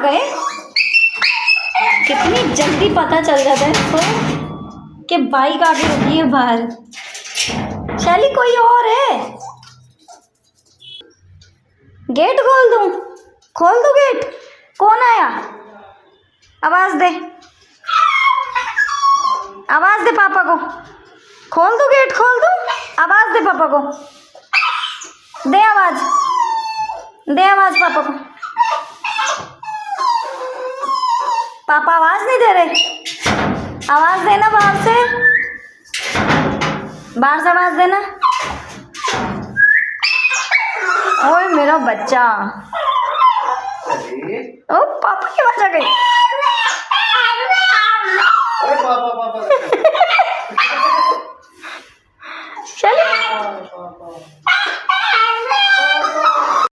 गए। कितनी जल्दी पता चल जाता है इसको कि बाइक आगे रुकी है बाहर। शैली कोई और है, गेट खोल दूं? खोल दूं गेट? कौन आया? आवाज दे, आवाज दे पापा को। खोल दूं गेट? खोल दूं? आवाज दे पापा को, दे आवाज, दे आवाज पापा को। पापा आवाज नहीं दे रहे, आवाज देना बाहर से, बाहर से आवाज देना। ओए मेरा बच्चा, ओ पापा की आवाज आ गई। चलो